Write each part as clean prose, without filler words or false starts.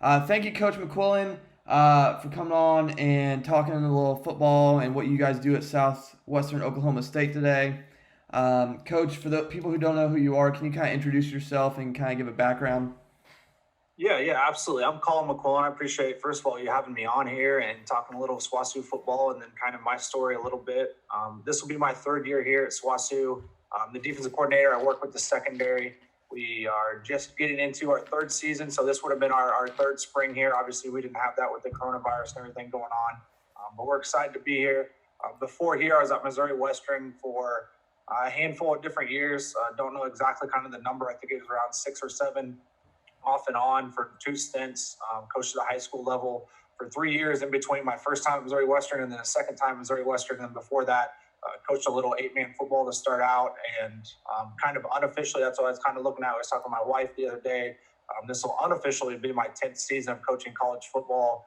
Thank you, Coach McQuillan, for coming on and talking a little football and what you guys do at Southwestern Oklahoma State today. Coach, for the people who don't know who you are, can you kind of introduce yourself and kind of give a background? Yeah, absolutely. I'm Colin McQuillan. I appreciate, first of all, you having me on here and talking a little SWASU football and then kind of my story a little bit. This will be my third year here at SWASU. The defensive coordinator, I work with the secondary. We are just getting into our third season, so this would have been our third spring here. Obviously, we didn't have that with the coronavirus and everything going on, but we're excited to be here. Before here, I was at Missouri Western for a handful of different years. Don't know exactly kind of the number. I think it was around 6 or 7 off and on for 2 stints, coached at the high school level for 3 years in between my first time at Missouri Western and then a second time at Missouri Western. And before that, coached a little 8-man football to start out. And kind of unofficially, that's what I was kind of looking at. I was talking to my wife the other day. This will unofficially be my 10th season of coaching college football.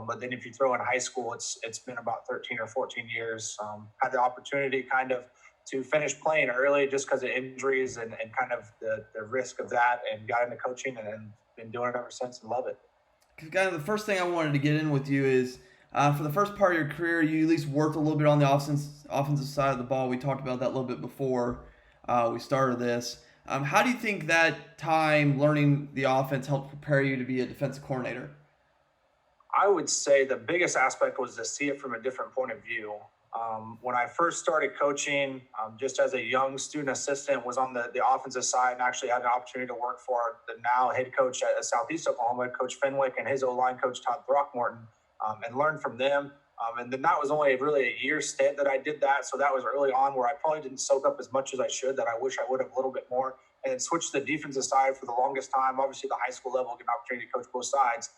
But then if you throw in high school, it's been about 13 or 14 years. Had the opportunity kind of to finish playing early just because of injuries and kind of the risk of that, and got into coaching and been doing it ever since and love it. Because kind of the first thing I wanted to get in with you is for the first part of your career, you at least worked a little bit on the offensive side of the ball. We talked about that a little bit before we started this. How do you think that time learning the offense helped prepare you to be a defensive coordinator? I would say the biggest aspect was to see it from a different point of view. When I first started coaching, just as a young student assistant, was on the offensive side and actually had an opportunity to work for the now head coach at Southeast Oklahoma, Coach Fenwick, and his O-line coach, Todd Throckmorton, and learn from them. And then that was only really a year stint that I did that. So that was early on where I probably didn't soak up as much as I should, that I wish I would have a little bit more. And then switched to the defensive side for the longest time. Obviously, the high school level, get an opportunity to coach both sides.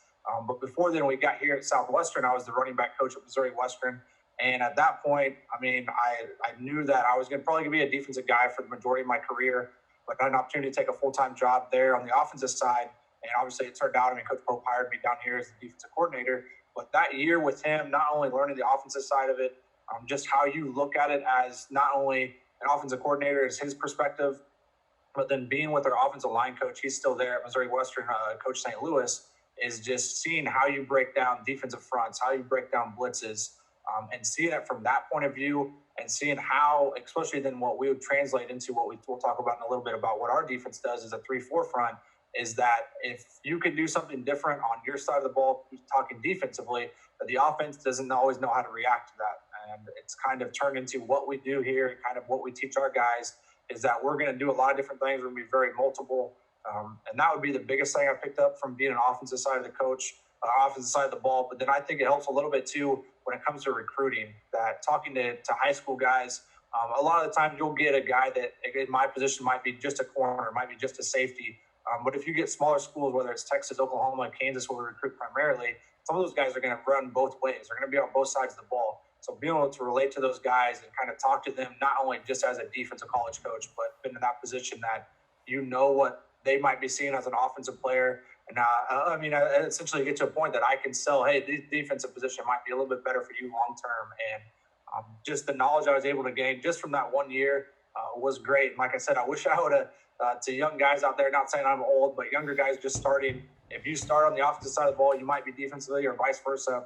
But before then, we got here at Southwestern, I was the running back coach at Missouri Western. And at that point, I mean, I knew that I was going to probably be a defensive guy for the majority of my career, but I had an opportunity to take a full-time job there on the offensive side. And obviously it turned out, I mean, Coach Pope hired me down here as the defensive coordinator. But that year with him, not only learning the offensive side of it, just how you look at it as not only an offensive coordinator, as his perspective, but then being with our offensive line coach, he's still there at Missouri Western, Coach St. Louis, is just seeing how you break down defensive fronts, how you break down blitzes, and seeing it from that point of view, and seeing how, especially then what we would translate into what we'll talk about in a little bit about what our defense does is a 3-4 front, is that if you can do something different on your side of the ball, talking defensively, that the offense doesn't always know how to react to that. And it's kind of turned into what we do here and kind of what we teach our guys is that we're going to do a lot of different things. We're going to be very multiple. And that would be the biggest thing I picked up from being an offensive side of the coach, offensive side of the ball. But then I think it helps a little bit too when it comes to recruiting, that talking to high school guys, a lot of the time you'll get a guy that in my position might be just a corner, might be just a safety. But if you get smaller schools, whether it's Texas, Oklahoma, Kansas, where we recruit primarily, some of those guys are going to run both ways. They're going to be on both sides of the ball. So being able to relate to those guys and kind of talk to them, not only just as a defensive college coach, but been in that position that you know what they might be seeing as an offensive player. And I mean, I essentially get to a point that I can sell, hey, this defensive position might be a little bit better for you long term. And just the knowledge I was able to gain just from that 1 year was great. And like I said, I wish I would have, to young guys out there, not saying I'm old, but younger guys just starting, if you start on the offensive side of the ball, you might be defensively or vice versa.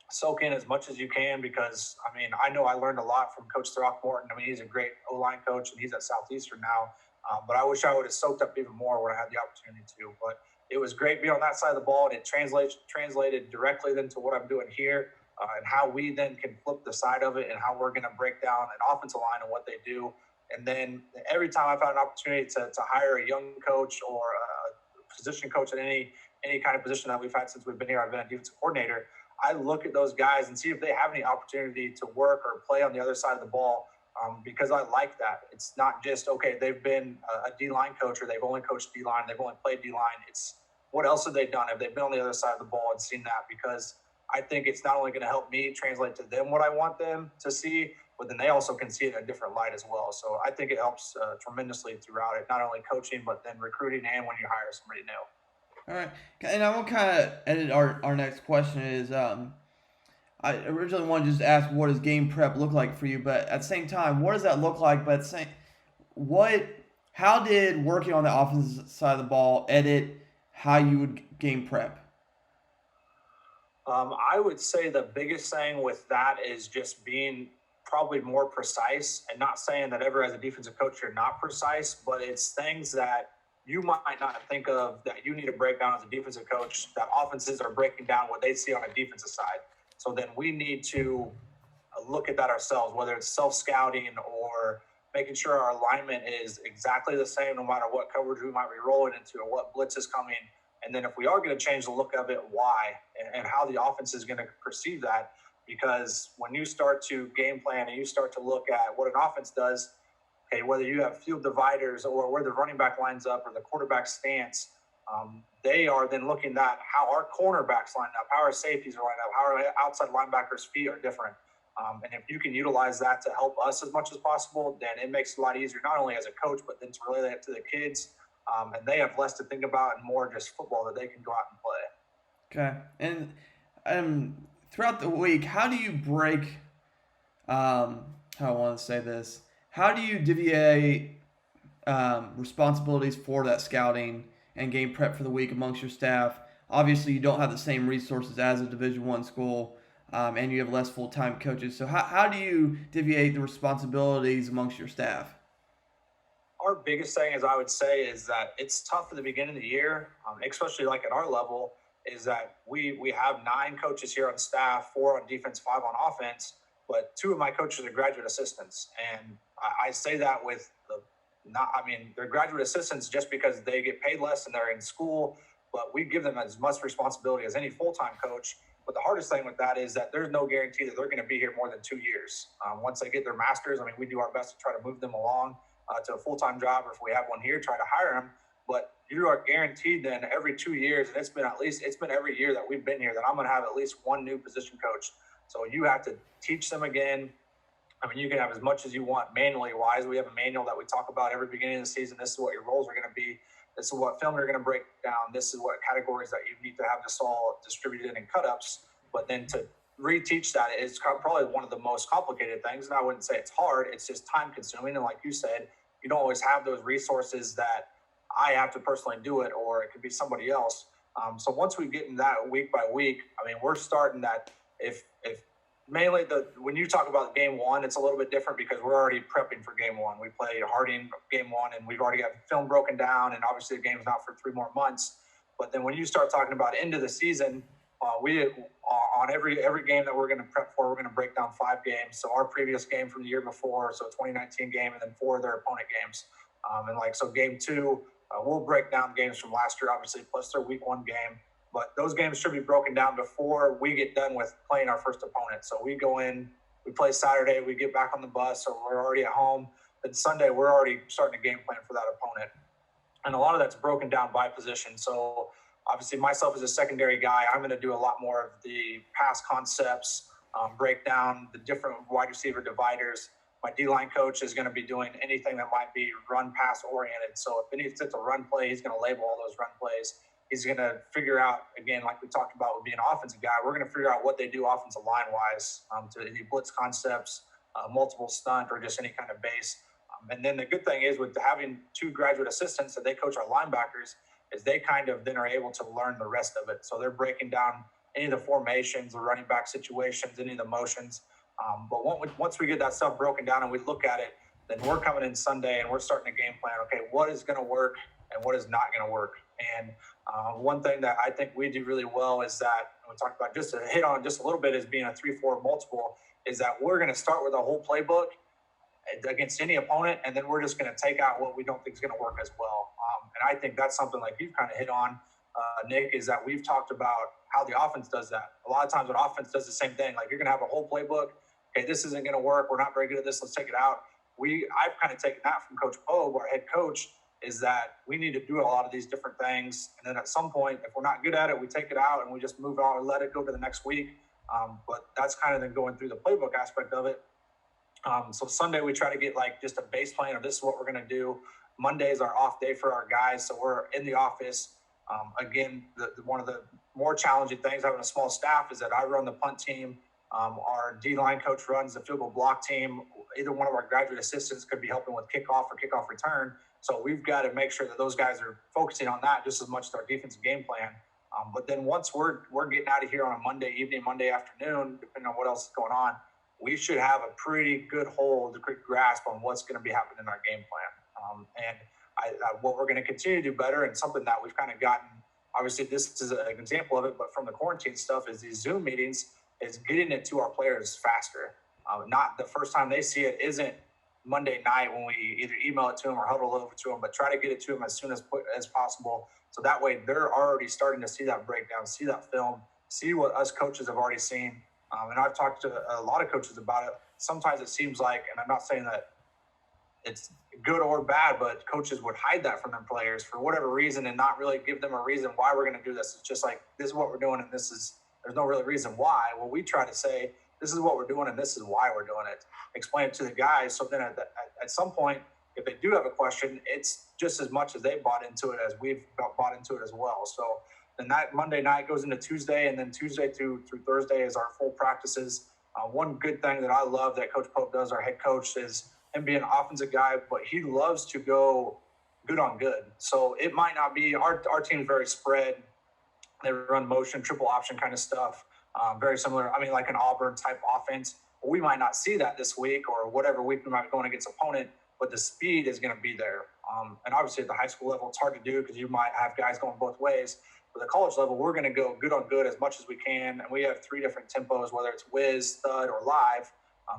Soak in as much as you can, because I mean, I know I learned a lot from Coach Throckmorton. I mean, he's a great O-line coach and he's at Southeastern now. But I wish I would have soaked up even more when I had the opportunity to. But it was great being on that side of the ball, and it translated directly then to what I'm doing here, and how we then can flip the side of it and how we're going to break down an offensive line and what they do. And then every time I've had an opportunity to hire a young coach or a position coach at any kind of position that we've had since we've been here, I've been a defensive coordinator, I look at those guys and see if they have any opportunity to work or play on the other side of the ball, because I like that. It's not just, okay, they've been a D-line coach or they've only coached D-line, they've only played D-line. It's what else have they done? Have they been on the other side of the ball and seen that? Because I think it's not only going to help me translate to them what I want them to see, but then they also can see it in a different light as well. So I think it helps tremendously throughout it, not only coaching, but then recruiting and when you hire somebody new. All right, and I will kind of edit our next question is I originally wanted to just ask what does game prep look like for you, but at the same time, what does that look like? But same, what how did working on the offensive side of the ball edit how you would game prep? I would say the biggest thing with that is just being probably more precise, and not saying that ever as a defensive coach you're not precise, but it's things that you might not think of that you need to break down as a defensive coach that offenses are breaking down what they see on a defensive side. So then we need to look at that ourselves, whether it's self scouting or making sure our alignment is exactly the same no matter what coverage we might be rolling into or what blitz is coming. And then if we are going to change the look of it, why and how the offense is going to perceive that. Because when you start to game plan and you start to look at what an offense does, okay, whether you have field dividers or where the running back lines up or the quarterback stance, they are then looking at how our cornerbacks line up, how our safeties are lined up, how our outside linebackers' feet are different. And if you can utilize that to help us as much as possible, then it makes it a lot easier, not only as a coach, but then to relay that to the kids. And they have less to think about and more just football that they can go out and play. Okay. And throughout the week, how do you break, how I want to say this, how do you deviate responsibilities for that scouting and game prep for the week amongst your staff? Obviously, you don't have the same resources as a Division One school, and you have less full time coaches. So how do you deviate the responsibilities amongst your staff? Our biggest thing, as I would say, is that it's tough at the beginning of the year, especially like at our level, is that we have 9 coaches here on staff, 4 on defense, 5 on offense, but 2 of my coaches are graduate assistants, and I say that with the not, I mean, they're graduate assistants just because they get paid less and they're in school, but we give them as much responsibility as any full time coach. But the hardest thing with that is that there's no guarantee that they're going to be here more than 2 years. Once they get their masters, I mean, we do our best to try to move them along to a full-time job, or if we have one here, try to hire them. But you are guaranteed then every 2 years, and it's been every year that we've been here, that I'm going to have at least one new position coach. So you have to teach them again. I mean, you can have as much as you want manually wise. We have a manual that we talk about every beginning of the season. This is what your roles are going to be. This is what film you're going to break down. This is what categories that you need to have this all distributed in cut-ups. But then to reteach that is probably one of the most complicated things. And I wouldn't say it's hard. It's just time consuming. And like you said, you don't always have those resources that I have to personally do it, or it could be somebody else. So once we get in that week by week, I mean, we're starting that if mainly when you talk about game one, it's a little bit different because we're already prepping for game one. We play Harding game one, and we've already got film broken down, and obviously the game's not for 3 more months. But then when you start talking about end of the season, we on every game that we're going to prep for, we're going to break down 5 games. So our previous game from the year before, so 2019 game, and then 4 of their opponent games. So game 2, we'll break down games from last year, obviously, plus their week 1 game. But those games should be broken down before we get done with playing our first opponent. So we go in, we play Saturday, we get back on the bus, or we're already at home. Then Sunday, we're already starting a game plan for that opponent. And a lot of that's broken down by position. So obviously, myself as a secondary guy, I'm going to do a lot more of the pass concepts, break down the different wide receiver dividers. My D-line coach is going to be doing anything that might be run pass oriented. So if it's a run play, he's going to label all those run plays. He's going to figure out, again, like we talked about with being an offensive guy, we're going to figure out what they do offensive line-wise to any blitz concepts, multiple stunt, or just any kind of base. And then the good thing is with having 2 graduate assistants that they coach our linebackers, is they kind of then are able to learn the rest of it. So they're breaking down any of the formations, the running back situations, any of the motions. But once we get that stuff broken down and we look at it, then we're coming in Sunday and we're starting a game plan. Okay, what is going to work and what is not going to work? And one thing that I think we do really well is that, we talked about just to hit on just a little bit, as being a 3-4 multiple, is that we're going to start with a whole playbook against any opponent, and then we're just going to take out what we don't think is going to work as well. And I think that's something like you've kind of hit on, Nick, is that we've talked about how the offense does that. A lot of times when offense does the same thing, like you're going to have a whole playbook. Okay, this isn't going to work. We're not very good at this. Let's take it out. I've kind of taken that from Coach Pogue, our head coach, is that we need to do a lot of these different things. And then at some point, if we're not good at it, we take it out and we just move on and let it go to the next week. But that's kind of then going through the playbook aspect of it. So Sunday, we try to get like just a base plan of this is what we're going to do. Monday is our off day for our guys. So we're in the office. Again, one of the more challenging things having a small staff is that I run the punt team. Our D-line coach runs the field goal block team. Either one of our graduate assistants could be helping with kickoff or kickoff return. So we've got to make sure that those guys are focusing on that just as much as our defensive game plan. But then once we're getting out of here on a Monday evening, Monday afternoon, depending on what else is going on, we should have a pretty good hold, a good grasp on what's going to be happening in our game plan. What we're going to continue to do better, and something that we've kind of gotten, obviously this is an example of it, but from the quarantine stuff, is these Zoom meetings, is getting it to our players faster. Not the first time they see it isn't Monday night when we either email it to them or huddle over to them, but try to get it to them as soon as possible. So that way they're already starting to see that breakdown, see that film, see what us coaches have already seen. And I've talked to a lot of coaches about it. Sometimes it seems like, and I'm not saying that it's good or bad, but coaches would hide that from their players for whatever reason and not really give them a reason why we're going to do this. It's just like, this is what we're doing, and there's no really reason why. Well, we try to say, this is what we're doing, and this is why we're doing it. Explain it to the guys. So then at some point, if they do have a question, it's just as much as they bought into it as we've bought into it as well. So then that Monday night goes into Tuesday, and then Tuesday through Thursday is our full practices. One good thing that I love that Coach Pope does, our head coach, is him being an offensive guy, but he loves to go good on good. So it might not be, our team's very spread. They run motion, triple option kind of stuff. Very similar, like an Auburn type offense. We might not see that this week or whatever week we might be going against opponent, but the speed is going to be there. And obviously at the high school level, it's hard to do because you might have guys going both ways. But the college level, we're going to go good on good as much as we can. And we have 3 different tempos, whether it's whiz, thud, or live.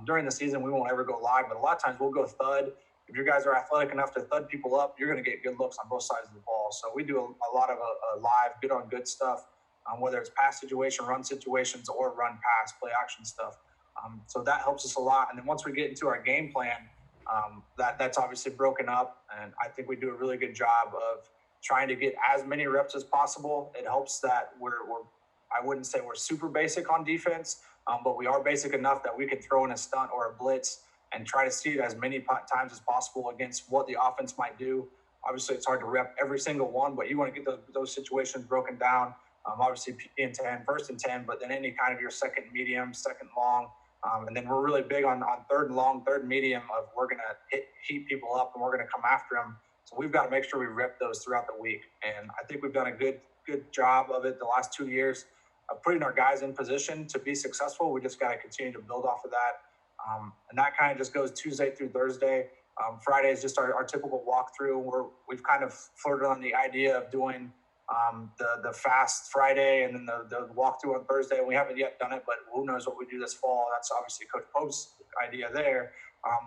During the season, we won't ever go live, but a lot of times we'll go thud. If your guys are athletic enough to thud people up, you're going to get good looks on both sides of the ball. So we do a lot of live, good on good stuff, whether it's pass situation, run situations, or run pass, play action stuff. So that helps us a lot. And then once we get into our game plan, that's obviously broken up. And I think we do a really good job of trying to get as many reps as possible. It helps that I wouldn't say we're super basic on defense, but we are basic enough that we can throw in a stunt or a blitz and try to see it as many times as possible against what the offense might do. Obviously, it's hard to rep every single one, but you want to get those situations broken down. Obviously, P and 10, first and 10, but then any kind of your second medium, second long. And then we're really big on third and long, third and medium of we're going to heat people up and we're going to come after them. So we've got to make sure we rep those throughout the week. And I think we've done a good job of it the last 2 years of putting our guys in position to be successful. We just got to continue to build off of that. And that kind of just goes Tuesday through Thursday. Friday is just our typical walkthrough. We've kind of flirted on the idea of doing the fast Friday and then the walkthrough on Thursday. We haven't yet done it, but who knows what we do this fall. That's obviously Coach Pope's idea there.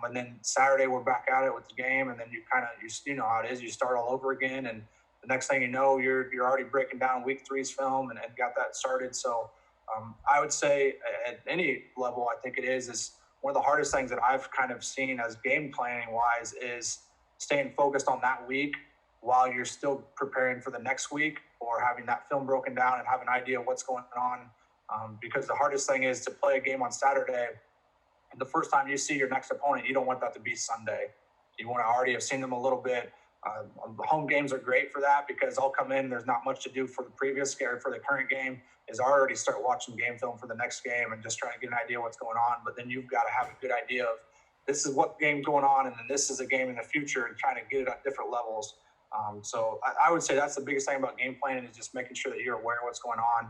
And then Saturday we're back at it with the game, and then you know how it is. You start all over again, and the next thing you know, you're already breaking down week 3's film and got that started. So I would say at any level, I think it is one of the hardest things that I've kind of seen as game planning wise is staying focused on that week while you're still preparing for the next week or having that film broken down and have an idea of what's going on. Because the hardest thing is to play a game on Saturday. The first time you see your next opponent, you don't want that to be Sunday. You want to already have seen them a little bit. Home games are great for that because I'll come in, there's not much to do for the previous game, for the current game, is already start watching game film for the next game and just trying to get an idea of what's going on. But then you've got to have a good idea of this is what game's going on, and then this is a game in the future, and trying to get it at different levels. So I would say that's the biggest thing about game planning is just making sure that you're aware of what's going on.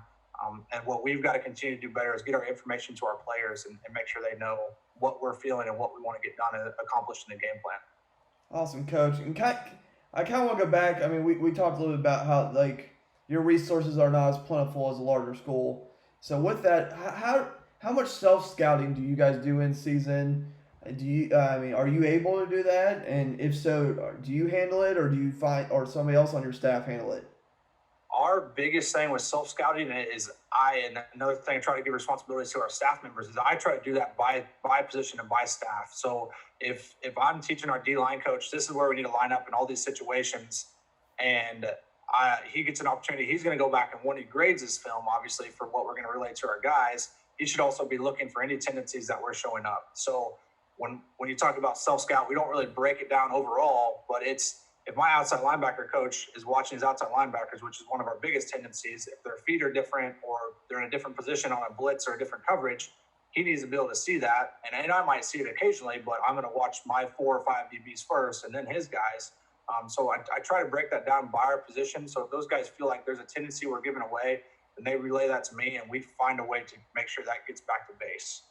And what we've got to continue to do better is get our information to our players and make sure they know what we're feeling and what we want to get done and accomplished in the game plan. Awesome, Coach. And I kind of want to go back. I mean, we talked a little bit about how your resources are not as plentiful as a larger school. So with that, how much self-scouting do you guys do in season? Are you able to do that? And if so, do you handle it, or do you or somebody else on your staff handle it? Our biggest thing with self-scouting is and another thing I try to give responsibilities to our staff members is I try to do that by position and by staff. So if I'm teaching our D-line coach, this is where we need to line up in all these situations, and he gets an opportunity, he's going to go back and when he grades his film, obviously for what we're going to relate to our guys, he should also be looking for any tendencies that we're showing up. So when you talk about self-scout, we don't really break it down overall, but it's, if my outside linebacker coach is watching his outside linebackers, which is one of our biggest tendencies, if their feet are different or they're in a different position on a blitz or a different coverage, he needs to be able to see that. And I might see it occasionally, but I'm going to watch my 4 or 5 DBs first and then his guys. So I try to break that down by our position. So if those guys feel like there's a tendency we're giving away, then they relay that to me, and we find a way to make sure that gets back to base.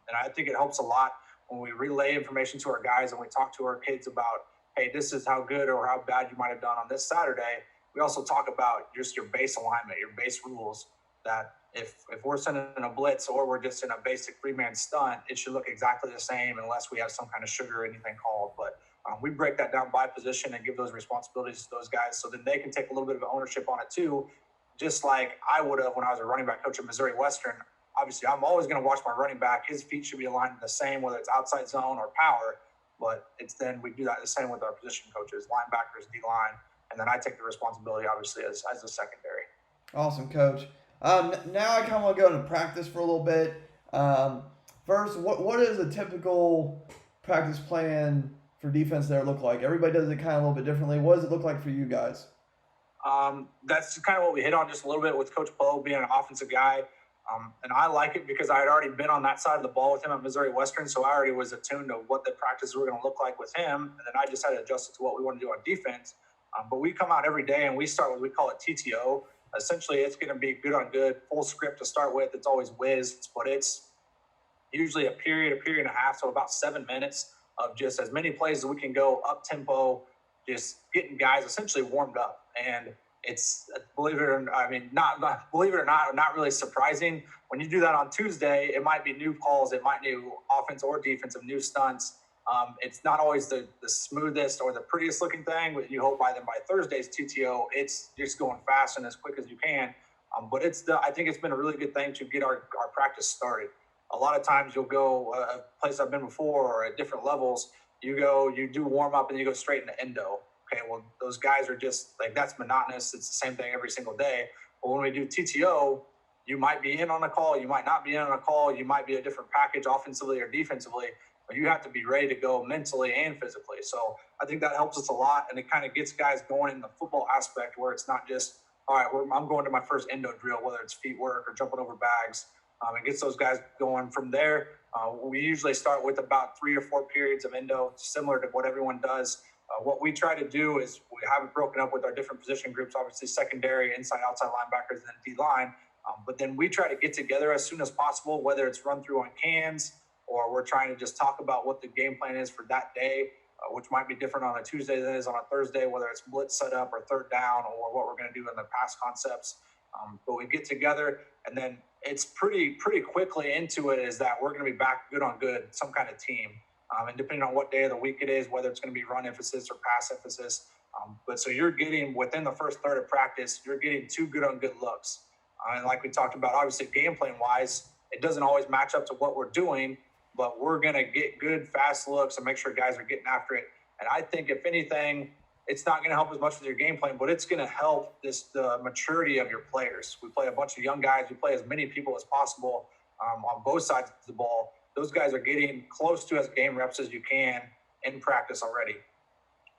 And I think it helps a lot when we relay information to our guys and we talk to our kids about, hey, this is how good or how bad you might have done on this Saturday. We also talk about just your base alignment, your base rules, that if we're sending a blitz or we're just in a basic 3-man stunt, it should look exactly the same unless we have some kind of sugar or anything called. But we break that down by position and give those responsibilities to those guys so then they can take a little bit of ownership on it too, just like I would have when I was a running back coach at Missouri Western. Obviously, I'm always going to watch my running back. His feet should be aligned the same, whether it's outside zone or power. But it's then we do that the same with our position coaches, linebackers, D-line, and then I take the responsibility, obviously, as a secondary. Awesome, Coach. Now I kind of want to go into practice for a little bit. First, what is a typical practice plan for defense there look like? Everybody does it kind of a little bit differently. What does it look like for you guys? That's kind of what we hit on just a little bit with Coach Poe being an offensive guy. And I like it because I had already been on that side of the ball with him at Missouri Western, so I already was attuned to what the practices were going to look like with him, and then I just had to adjust it to what we want to do on defense. But we come out every day and we start with, we call it TTO. Essentially, it's going to be good on good, full script to start with. It's always whiz, but it's usually a period and a half, so about 7 minutes of just as many plays as we can go up tempo, just getting guys essentially warmed up. And it's, believe it or not, I mean, not believe it or not really surprising. When you do that on Tuesday, it might be new calls, it might be new offense or defensive, new stunts. It's not always the smoothest or the prettiest looking thing, but you hope by Thursday's TTO, it's just going fast and as quick as you can. But I think it's been a really good thing to get our practice started. A lot of times you'll go a place I've been before or at different levels, you do warm up and you go straight into endo. Okay, well, those guys are just like, that's monotonous. It's the same thing every single day. But when we do TTO, you might be in on a call, you might not be in on a call, you might be a different package offensively or defensively, but you have to be ready to go mentally and physically. So I think that helps us a lot, and it kind of gets guys going in the football aspect where it's not just, all right, I'm going to my first endo drill, whether it's feet work or jumping over bags. It gets those guys going from there. We usually start with about 3 or 4 periods of endo, similar to what everyone does. What we try to do is we have it broken up with our different position groups, obviously secondary, inside, outside linebackers, and then D-line. But then we try to get together as soon as possible, whether it's run through on cans or we're trying to just talk about what the game plan is for that day, which might be different on a Tuesday than it is on a Thursday, whether it's blitz setup or third down or what we're going to do in the pass concepts. But we get together, and then it's pretty quickly into it is that we're going to be back good on good, some kind of team. And depending on what day of the week it is, whether it's going to be run emphasis or pass emphasis. But so you're getting, within the first third of practice, you're getting 2 good on good looks. And like we talked about, obviously game plan wise, it doesn't always match up to what we're doing, but we're going to get good, fast looks and make sure guys are getting after it. And I think if anything, it's not going to help as much with your game plan, but it's going to help the maturity of your players. We play a bunch of young guys. We play as many people as possible on both sides of the ball. Those guys are getting close to as game reps as you can in practice already.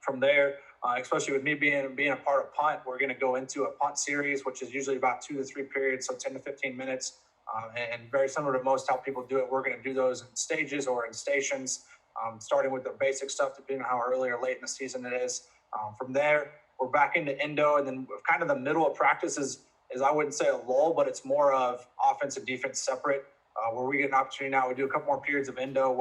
From there, especially with me being a part of punt, we're going to go into a punt series, which is usually about 2 to 3 periods, so 10 to 15 minutes. And very similar to most how people do it, we're going to do those in stages or in stations, starting with the basic stuff, depending on how early or late in the season it is. From there, we're back into endo, and then kind of the middle of practice is I wouldn't say a lull, but it's more of offense and defense separate. Where we get an opportunity now, we do a couple more periods of endo,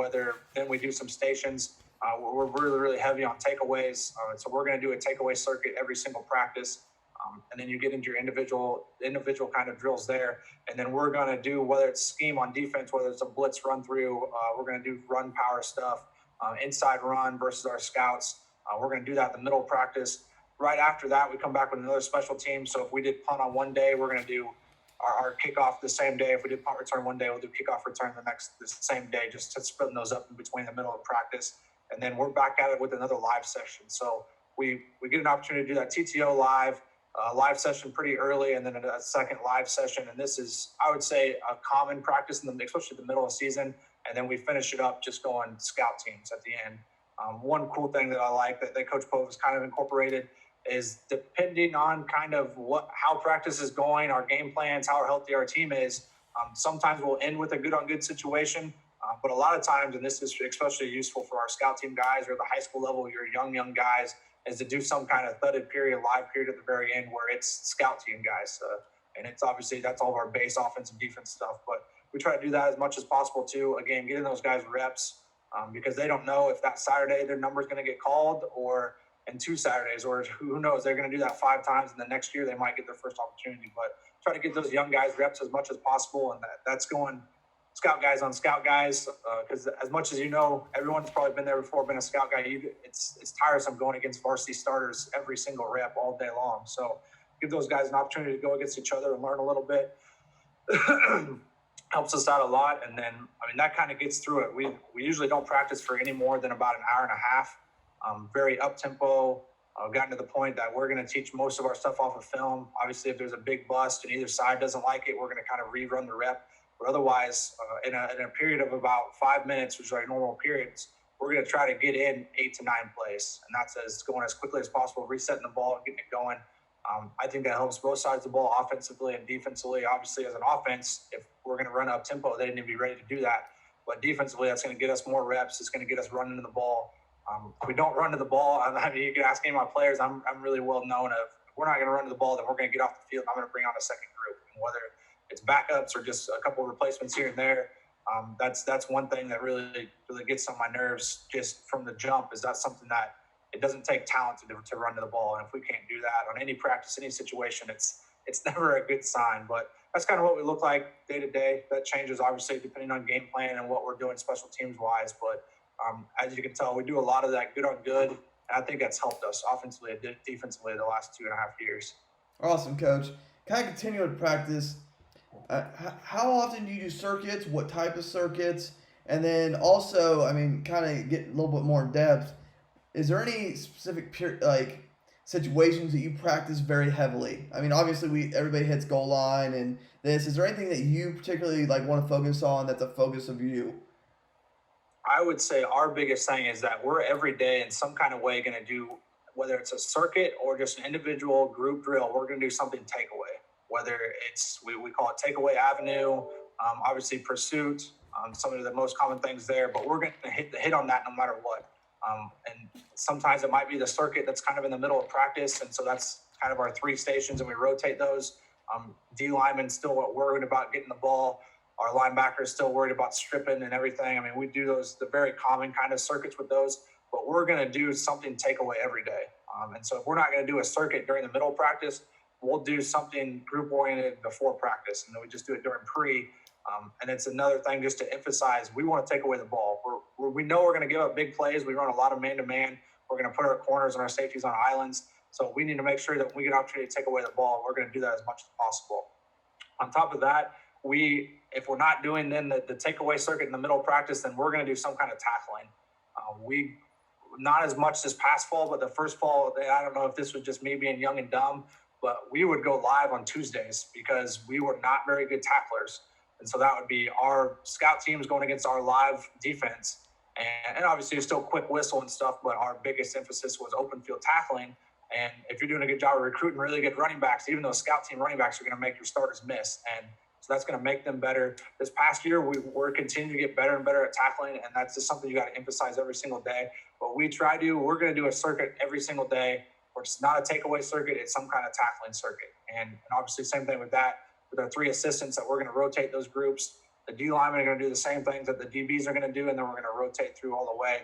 then we do some stations. We're really, really heavy on takeaways. So we're going to do a takeaway circuit every single practice. And then you get into your individual kind of drills there. And then we're going to do, whether it's scheme on defense, whether it's a blitz run through, we're going to do run power stuff, inside run versus our scouts. We're going to do that in the middle of practice. Right after that, we come back with another special team. So if we did punt on one day, we're going to do our kickoff the same day. If we did punt return one day, we'll do kickoff return the same day, just to splitting those up in between the middle of practice. And then we're back at it with another live session. So we get an opportunity to do that TTO live session pretty early, and then a second live session. And this is, I would say, a common practice, especially the middle of the season. And then we finish it up just going scout teams at the end. One cool thing that I like that Coach Poe has kind of incorporated is, depending on kind of how practice is going, our game plans, how healthy our team is, sometimes we'll end with a good on good situation. But a lot of times, and this is especially useful for our scout team guys or the high school level, your young guys, is to do some kind of thudded period, live period at the very end where it's scout team guys. And it's obviously that's all of our base offense and defense stuff. But we try to do that as much as possible too. Again, getting those guys reps because they don't know if that Saturday their number is going to get called or in 2 Saturdays, or who knows, they're going to do that 5 times, and the next year they might get their first opportunity. But try to get those young guys reps as much as possible, and that's going scout guys on scout guys because as much as you know, everyone's probably been there before, been a scout guy. It's tiresome going against varsity starters every single rep all day long. So give those guys an opportunity to go against each other and learn a little bit. Helps us out a lot, and then that kind of gets through it. We usually don't practice for any more than about an hour and a half. Very up tempo. Gotten to the point that we're going to teach most of our stuff off of film. Obviously, if there's a big bust and either side doesn't like it, we're going to kind of rerun the rep. But otherwise, in a period of about 5 minutes, which is our normal periods, we're going to try to get in 8 to 9 plays, and that's going as quickly as possible, resetting the ball and getting it going. I think that helps both sides of the ball, offensively and defensively. Obviously, as an offense, if we're going to run up tempo, they need to be ready to do that. But defensively, that's going to get us more reps. It's going to get us running to the ball. If we don't run to the ball, you can ask any of my players. I'm really well known of. If we're not going to run to the ball, then we're going to get off the field. I'm going to bring on a second group, and whether it's backups or just a couple of replacements here and there. That's one thing that really gets on my nerves just from the jump. Is that something that it doesn't take talent to run to the ball, and if we can't do that on any practice, any situation, it's never a good sign. But that's kind of what we look like day to day. That changes obviously depending on game plan and what we're doing special teams wise. But as you can tell, we do a lot of that good on good, and I think that's helped us offensively and defensively the last 2.5 years. Awesome, Coach. Kind of continue to practice. How often do you do circuits? What type of circuits? And then also, kind of get a little bit more in depth. Is there any specific situations that you practice very heavily? Obviously, everybody hits goal line and this. Is there anything that you particularly want to focus on that's a focus of you? I would say our biggest thing is that we're every day in some kind of way going to do, whether it's a circuit or just an individual group drill, we're going to do something takeaway. Whether it's, we call it takeaway avenue, obviously pursuit, some of the most common things there, but we're going to hit on that no matter what. And sometimes it might be the circuit that's kind of in the middle of practice, and so that's kind of our 3 stations, and we rotate those. D linemen still worried about getting the ball. Our linebackers still worried about stripping and everything. We do the very common kind of circuits with those, but we're going to do something takeaway every day. And so if we're not going to do a circuit during the middle of practice, we'll do something group-oriented before practice, and then we just do it during pre. And it's another thing just to emphasize, we want to take away the ball. We know we're going to give up big plays. We run a lot of man-to-man. We're going to put our corners and our safeties on islands. So we need to make sure that when we get an opportunity to take away the ball, we're going to do that as much as possible. On top of that, if we're not doing then the takeaway circuit in the middle of practice, then we're going to do some kind of tackling. We not as much this past fall, but the first fall, I don't know if this was just me being young and dumb, but we would go live on Tuesdays because we were not very good tacklers. And so that would be our scout teams going against our live defense. And obviously it's still quick whistle and stuff, but our biggest emphasis was open field tackling. And if you're doing a good job of recruiting really good running backs, even though scout team running backs are going to make your starters miss. And so that's going to make them better. This past year, we're continuing to get better and better at tackling, and that's just something you got to emphasize every single day. But we're going to do a circuit every single day, where it's not a takeaway circuit, it's some kind of tackling circuit. And obviously, same thing with that, with our 3 assistants, that we're going to rotate those groups. The D linemen are going to do the same things that the DBs are going to do, and then we're going to rotate through all the way.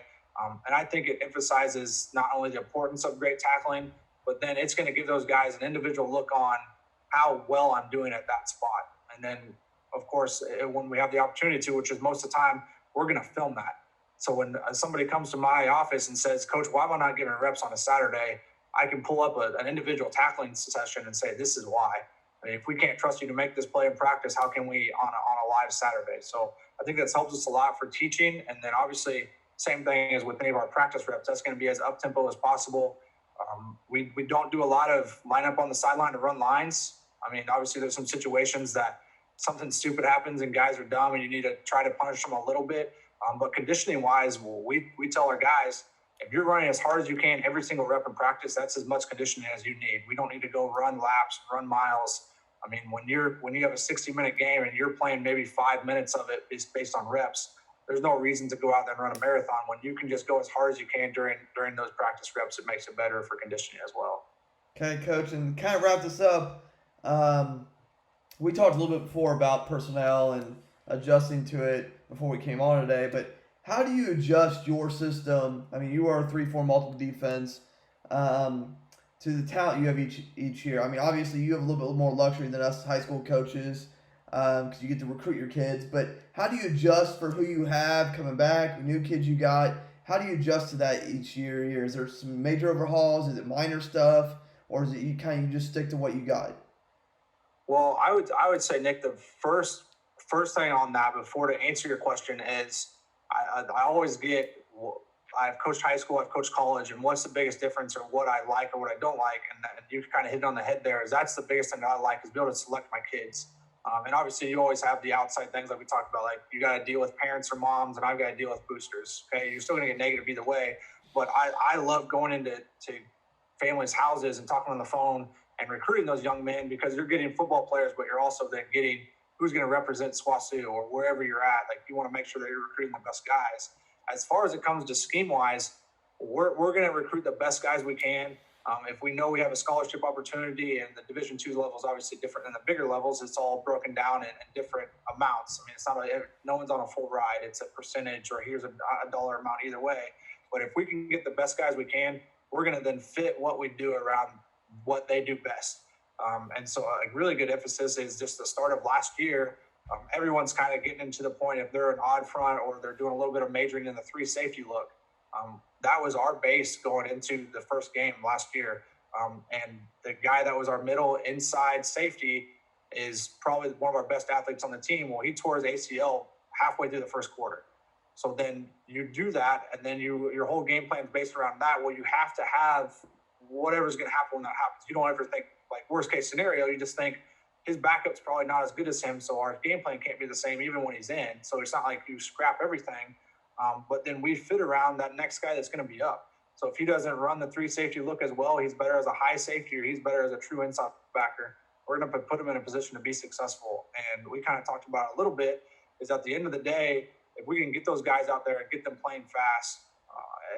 And I think it emphasizes not only the importance of great tackling, but then it's going to give those guys an individual look on how well I'm doing at that spot. And then, of course, when we have the opportunity to, which is most of the time, we're going to film that. So when somebody comes to my office and says, Coach, why am I not giving reps on a Saturday? I can pull up an individual tackling session and say, this is why. If we can't trust you to make this play in practice, how can we on a live Saturday? So I think that's helped us a lot for teaching. And then obviously, same thing as with any of our practice reps, that's going to be as up-tempo as possible. We don't do a lot of line up on the sideline to run lines. Obviously, there's some situations that something stupid happens and guys are dumb and you need to try to punish them a little bit. But conditioning-wise, we tell our guys, if you're running as hard as you can every single rep in practice, that's as much conditioning as you need. We don't need to go run laps, run miles. When you have a 60-minute game and you're playing maybe 5 minutes of it based on reps, there's no reason to go out there and run a marathon when you can just go as hard as you can during those practice reps. It makes it better for conditioning as well. Okay, coach, and kind of wrap this up. Um, we talked a little bit before about personnel and adjusting to it before we came on today, but how do you adjust your system? I mean, you are a 3-4 multiple defense um, to the talent you have each year. I mean, obviously, you have a little bit more luxury than us high school coaches because you get to recruit your kids. But how do you adjust for who you have coming back, the new kids you got? How do you adjust to that each year? Is there some major overhauls? Is it minor stuff, or is it you just stick to what you got? Well, I would say, Nick, the first thing on that before to answer your question is I always get, I've coached high school, I've coached college, and what's the biggest difference or what I like or what I don't like, and you kind of hit it on the head there. Is that's the biggest thing that I like is be able to select my kids. And obviously, you always have the outside things like we talked about, like you got to deal with parents or moms, and I've got to deal with boosters. Okay, you're still going to get negative either way, but I love going into families' houses and talking on the phone and recruiting those young men because you're getting football players, but you're also then getting who's going to represent SWASU or wherever you're at. Like you want to make sure that you're recruiting the best guys. As far as it comes to scheme wise, we're going to recruit the best guys we can. If we know we have a scholarship opportunity and the Division II level is obviously different than the bigger levels, it's all broken down in different amounts. I mean, it's not no one's on a full ride. It's a percentage or here's a dollar amount either way. But if we can get the best guys we can, we're going to then fit what we do around what they do best. And so a really good emphasis is just the start of last year. Everyone's kind of getting into the point if they're an odd front or they're doing a little bit of majoring in the 3 safety look. That was our base going into the first game last year. And the guy that was our middle inside safety is probably one of our best athletes on the team. Well, he tore his ACL halfway through the first quarter. So then you do that, and then your whole game plan is based around that. Well, you have to have whatever's going to happen when that happens. You don't ever think, like, worst case scenario, you just think his backup's probably not as good as him, so our game plan can't be the same even when he's in. So it's not like you scrap everything. But then we fit around that next guy that's going to be up. So if he doesn't run the 3 safety look as well, he's better as a high safety or he's better as a true inside backer. We're going to put him in a position to be successful. And we kind of talked about it a little bit is at the end of the day, if we can get those guys out there and get them playing fast,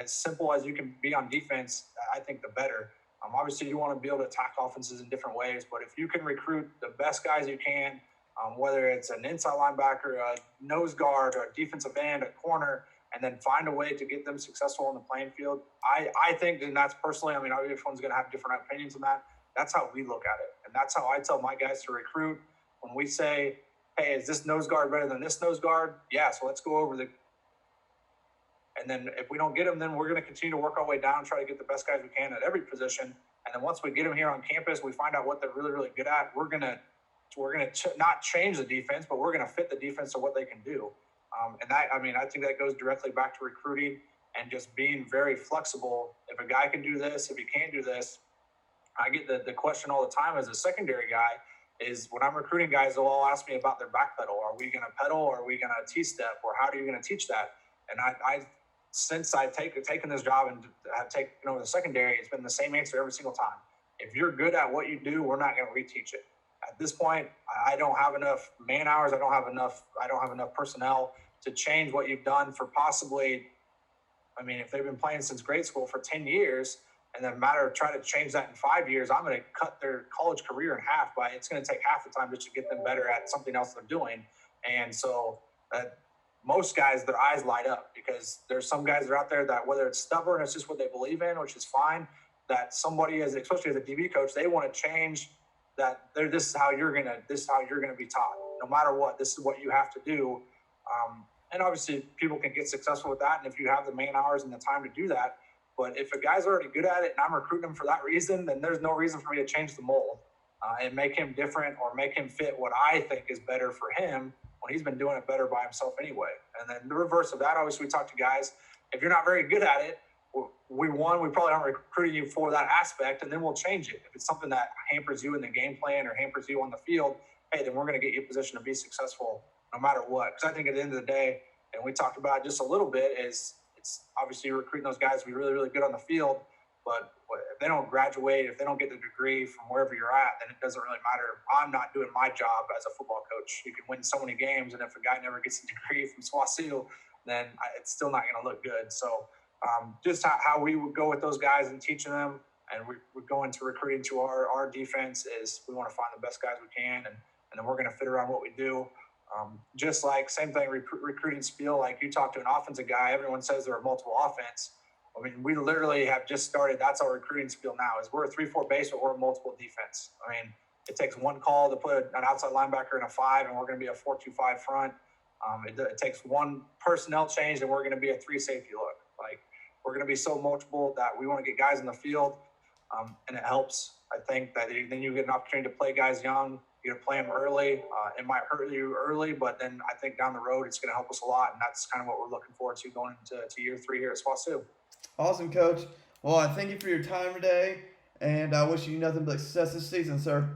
as simple as you can be on defense, I think the better. Obviously, you want to be able to attack offenses in different ways, but if you can recruit the best guys you can, whether it's an inside linebacker, a nose guard, or a defensive end, a corner, and then find a way to get them successful on the playing field, I think, and that's personally, I mean, everyone's going to have different opinions on that. That's how we look at it, and that's how I tell my guys to recruit. When we say, hey, is this nose guard better than this nose guard? Yeah, so let's go over the – and then if we don't get them, then we're going to continue to work our way down, try to get the best guys we can at every position. And then once we get them here on campus, we find out what they're really, really good at. We're going to not change the defense, but we're going to fit the defense to what they can do. And that, I mean, I think that goes directly back to recruiting and just being very flexible. If a guy can do this, if he can't do this, I get the question all the time as a secondary guy is when I'm recruiting guys, they'll all ask me about their back pedal. Are we going to pedal or are we going to T-step or how are you going to teach that? And I since I've taken this job and have taken over the secondary, it's been the same answer every single time. If you're good at what you do, we're not going to reteach it. At this point, I don't have enough man hours. I don't have enough personnel to change what you've done for possibly, I mean, if they've been playing since grade school for 10 years and then matter of trying to change that in 5 years, I'm going to cut their college career in half by it's going to take half the time just to get them better at something else they're doing. And so most guys, their eyes light up because there's some guys that are out there that whether it's stubborn, it's just what they believe in, which is fine, that somebody is, especially as a DB coach, they want to change that this is how you're gonna be taught. No matter what, this is what you have to do. And obviously people can get successful with that. And if you have the man hours and the time to do that, but if a guy's already good at it and I'm recruiting him for that reason, then there's no reason for me to change the mold and make him different or make him fit what I think is better for him when he's been doing it better by himself anyway. And then the reverse of that, obviously we talk to guys, if you're not very good at it, we probably aren't recruiting you for that aspect, and then we'll change it. If it's something that hampers you in the game plan or hampers you on the field, hey, then we're going to get you a position to be successful no matter what. Because I think at the end of the day, and we talked about it just a little bit, is it's obviously you're recruiting those guys to be really, really good on the field, but if they don't graduate, if they don't get the degree from wherever you're at, then it doesn't really matter. I'm not doing my job as a football coach. You can win so many games, and if a guy never gets a degree from SWASU, then it's still not going to look good. So just how we would go with those guys and teaching them, and we go into recruiting to our defense is we want to find the best guys we can, and then we're going to fit around what we do. Just like same thing, recruiting spiel, like you talk to an offensive guy, everyone says there are multiple offense. I mean, we literally have just started. That's our recruiting spiel now is we're a 3-4 base, but we're a multiple defense. I mean, it takes one call to put an outside linebacker in a 5, and we're going to be a 4-2-5 front. It takes one personnel change, and we're going to be a 3 safety look. Like, we're going to be so multiple that we want to get guys in the field, and it helps. I think that then you get an opportunity to play guys young. You play them early. It might hurt you early, but then I think down the road it's going to help us a lot, and that's kind of what we're looking forward to going into year 3 here at SWASU. Awesome, Coach. Well, I thank you for your time today, and I wish you nothing but success this season, sir.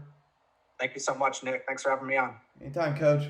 Thank you so much, Nick. Thanks for having me on. Anytime, Coach.